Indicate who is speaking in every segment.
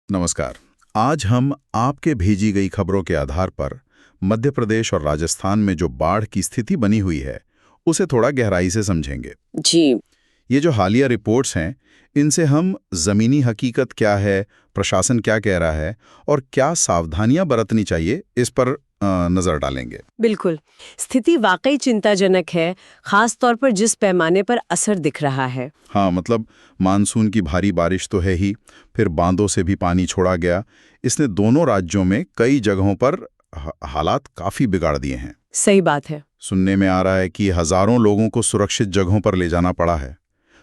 Speaker 1: नमस्कार। आज हम आपके भेजी गई खबरों के आधार पर मध्य प्रदेश और राजस्थान में जो बाढ़ की स्थिति बनी हुई है उसे थोड़ा गहराई से समझेंगे।
Speaker 2: जी।
Speaker 1: ये जो हालिया रिपोर्ट्स हैं, इनसे हम ज़मीनी हकीकत क्या है, प्रशासन क्या कह रहा है और क्या सावधानियां बरतनी चाहिए, इस पर नज़र डालेंगे।
Speaker 2: बिल्कुल। स्थिति वाकई चिंताजनक है, खास तौर पर जिस पैमाने पर असर दिख रहा है।
Speaker 1: हाँ, मतलब मानसून की भारी बारिश तो है ही, फिर बांधों से भी पानी छोड़ा गया। इसने दोनों राज्यों में कई जगहों पर हालात काफ़ी बिगाड़ दिए हैं।
Speaker 2: सही बात है।
Speaker 1: सुनने में आ रहा है कि हजारों लोगों को सुरक्षित जगहों पर ले जाना पड़ा है।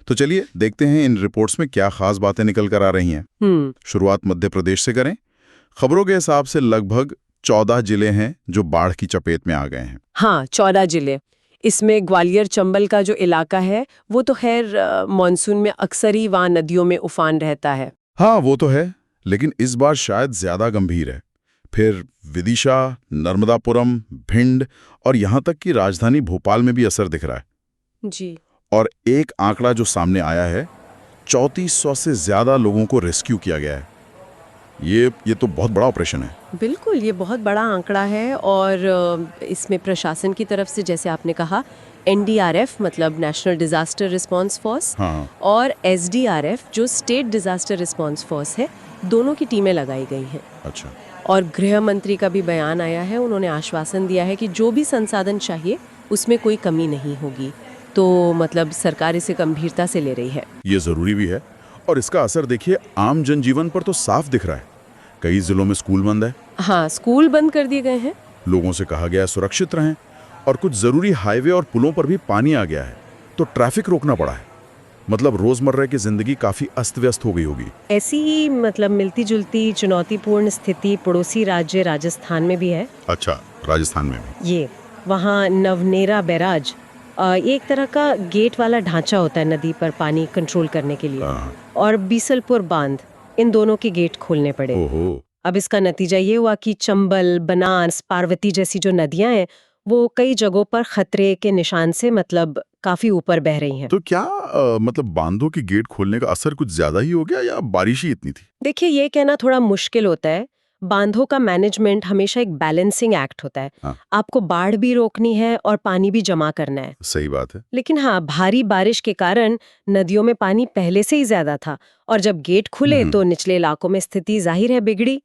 Speaker 1: तो चलिए देखते हैं इन रिपोर्ट्स में क्या खास बातें निकल कर आ रही हैं। शुरुआत मध्य प्रदेश से करें। खबरों के हिसाब से लगभग 14 जिले हैं जो बाढ़ की चपेट में आ गए हैं।
Speaker 2: हाँ, 14 जिले। इसमें ग्वालियर चंबल का जो इलाका है वो तो खैर मानसून में अक्सर ही वहाँ नदियों में उफान रहता है।
Speaker 1: हाँ, वो तो है, लेकिन इस बार शायद ज्यादा गंभीर है। फिर विदिशा, नर्मदापुरम, भिंड और यहां तक कि राजधानी भोपाल में भी असर दिख रहा है।
Speaker 2: जी।
Speaker 1: और एक आंकड़ा जो सामने आया है, 3400 से ज्यादा लोगों को रेस्क्यू किया गया है। ये तो बहुत बड़ा ऑपरेशन है।
Speaker 2: बिल्कुल, ये बहुत बड़ा आंकड़ा है और इसमें प्रशासन की तरफ से, जैसे आपने कहा, एनडीआरएफ मतलब नेशनल डिजास्टर रिस्पांस फोर्स,
Speaker 1: हाँ।
Speaker 2: और एसडीआरएफ जो स्टेट डिजास्टर रिस्पांस फोर्स है, दोनों की टीमें लगाई गई हैं।
Speaker 1: अच्छा।
Speaker 2: और गृह मंत्री का भी बयान आया है, उन्होंने आश्वासन दिया है कि जो भी संसाधन चाहिए उसमें कोई कमी नहीं होगी। तो मतलब सरकार इसे गंभीरता से ले रही है।
Speaker 1: ये जरूरी भी है, और इसका असर देखिए आम जनजीवन पर तो साफ दिख रहा है। कई जिलों में स्कूल बंद है।
Speaker 2: हाँ, स्कूल बंद कर दिए गए हैं।
Speaker 1: लोगों से कहा गया है सुरक्षित रहें, और कुछ जरूरी हाईवे और पुलों पर भी पानी आ गया है, तो ट्रैफिक रोकना पड़ा है। मतलब रोजमर्रा की जिंदगी काफी अस्त व्यस्त हो गई होगी।
Speaker 2: ऐसी ही मतलब मिलती जुलती चुनौतीपूर्ण स्थिति पड़ोसी राज्य राजस्थान में भी है।
Speaker 1: अच्छा, राजस्थान में भी?
Speaker 2: ये वहाँ नवनेरा बैराज, एक तरह का गेट वाला ढांचा होता है नदी पर पानी कंट्रोल करने के लिए, और बीसलपुर बांध, इन दोनों के गेट खोलने पड़े।
Speaker 1: ओहो।
Speaker 2: अब इसका नतीजा ये हुआ कि चंबल, बनास, पार्वती जैसी जो नदियां हैं वो कई जगहों पर खतरे के निशान से मतलब काफी ऊपर बह रही हैं।
Speaker 1: तो क्या मतलब बांधों के गेट खोलने का असर कुछ ज्यादा ही हो गया, या बारिश ही इतनी थी?
Speaker 2: देखिए, ये कहना थोड़ा मुश्किल होता है। बांधों का मैनेजमेंट हमेशा एक बैलेंसिंग एक्ट होता है।
Speaker 1: हाँ।
Speaker 2: आपको बाढ़ भी रोकनी है और पानी भी जमा करना है।
Speaker 1: सही बात है।
Speaker 2: लेकिन हाँ, भारी बारिश के कारण नदियों में पानी पहले से ही ज्यादा था, और जब गेट खुले तो निचले इलाकों में स्थिति जाहिर है बिगड़ी।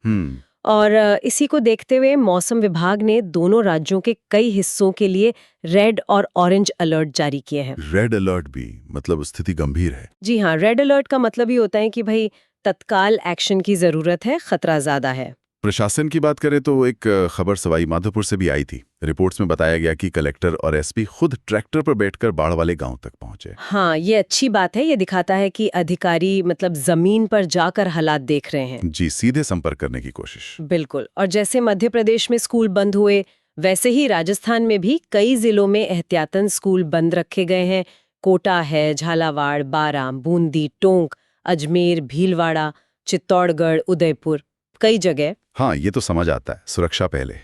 Speaker 2: और इसी को देखते हुए मौसम विभाग ने दोनों राज्यों के कई हिस्सों के लिए रेड और ऑरेंज अलर्ट जारी किए हैं।
Speaker 1: रेड अलर्ट भी मतलब स्थिति गंभीर है?
Speaker 2: जी हाँ, रेड अलर्ट का मतलब ही होता है कि भाई तत्काल एक्शन की जरूरत है, खतरा ज्यादा है।
Speaker 1: प्रशासन की बात करें तो एक खबर सवाई माधोपुर से भी आई थी। रिपोर्ट्स में बताया गया कि कलेक्टर और एसपी खुद ट्रैक्टर पर बैठकर बाढ़ वाले गांव तक पहुंचे।
Speaker 2: हाँ, ये अच्छी बात है। ये दिखाता है कि अधिकारी मतलब जमीन पर जाकर हालात देख रहे हैं।
Speaker 1: जी, सीधे संपर्क करने की कोशिश।
Speaker 2: बिल्कुल। और जैसे मध्य प्रदेश में स्कूल बंद हुए, वैसे ही राजस्थान में भी कई जिलों में एहतियातन स्कूल बंद रखे गए हैं। कोटा है, झालावाड़, बारां, बूंदी, टोंक, अजमेर, भीलवाड़ा, चित्तौड़गढ़, उदयपुर, कई जगह।
Speaker 1: हाँ, ये तो समझ आता है, सुरक्षा पहले।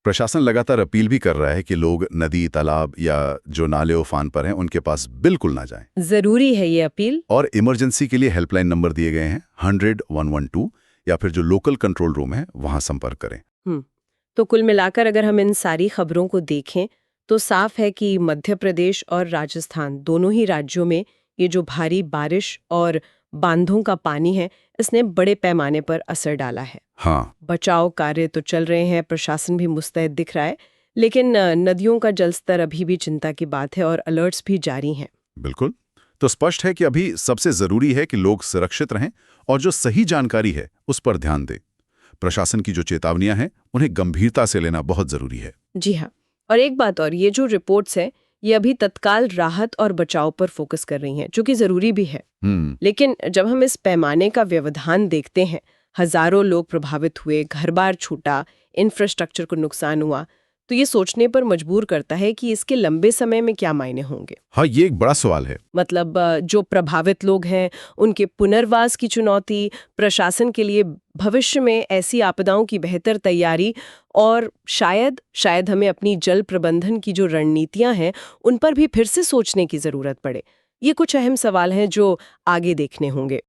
Speaker 1: प्रशासन लगातार अपील भी कर रहा है कि लोग नदी, तालाब या जो नाले उफान पर हैं उनके पास बिल्कुल ना जाएं।
Speaker 2: जरूरी है ये अपील।
Speaker 1: और इमरजेंसी के लिए हेल्पलाइन नंबर दिए गए हैं, 100-112, या फिर जो लोकल कंट्रोल रूम है वहां संपर्क करें।
Speaker 2: तो कुल मिलाकर अगर हम इन सारी खबरों को देखें तो साफ है कि मध्य प्रदेश और राजस्थान दोनों ही राज्यों में ये जो भारी बारिश और बांधों का पानी है, इसने बड़े पैमाने पर असर डाला है।
Speaker 1: हाँ।
Speaker 2: बचाव कार्य तो चल रहे हैं, प्रशासन भी मुस्तैद दिख रहा है, लेकिन नदियों का जलस्तर अभी भी चिंता की बात है और अलर्ट्स भी जारी हैं।
Speaker 1: बिल्कुल। तो स्पष्ट है कि अभी सबसे जरूरी है कि लोग सुरक्षित रहें और जो सही जानकारी है उस पर ध्यान दें। प्रशासन की जो चेतावनियां हैं उन्हें गंभीरता से लेना बहुत जरूरी है।
Speaker 2: जी हाँ। और एक बात और, ये जो रिपोर्ट्स हैं ये अभी तत्काल राहत और बचाव पर फोकस कर रही हैं, जो कि जरूरी भी है। लेकिन जब हम इस पैमाने का व्यवधान देखते हैं, हजारों लोग प्रभावित हुए, घर बार छूटा, इंफ्रास्ट्रक्चर को नुकसान हुआ, तो ये सोचने पर मजबूर करता है कि इसके लंबे समय में क्या मायने होंगे।
Speaker 1: हाँ, ये एक बड़ा सवाल है।
Speaker 2: मतलब जो प्रभावित लोग हैं उनके पुनर्वास की चुनौती, प्रशासन के लिए भविष्य में ऐसी आपदाओं की बेहतर तैयारी, और शायद हमें अपनी जल प्रबंधन की जो रणनीतियां हैं उन पर भी फिर से सोचने की जरूरत पड़े। ये कुछ अहम सवाल हैं जो आगे देखने होंगे।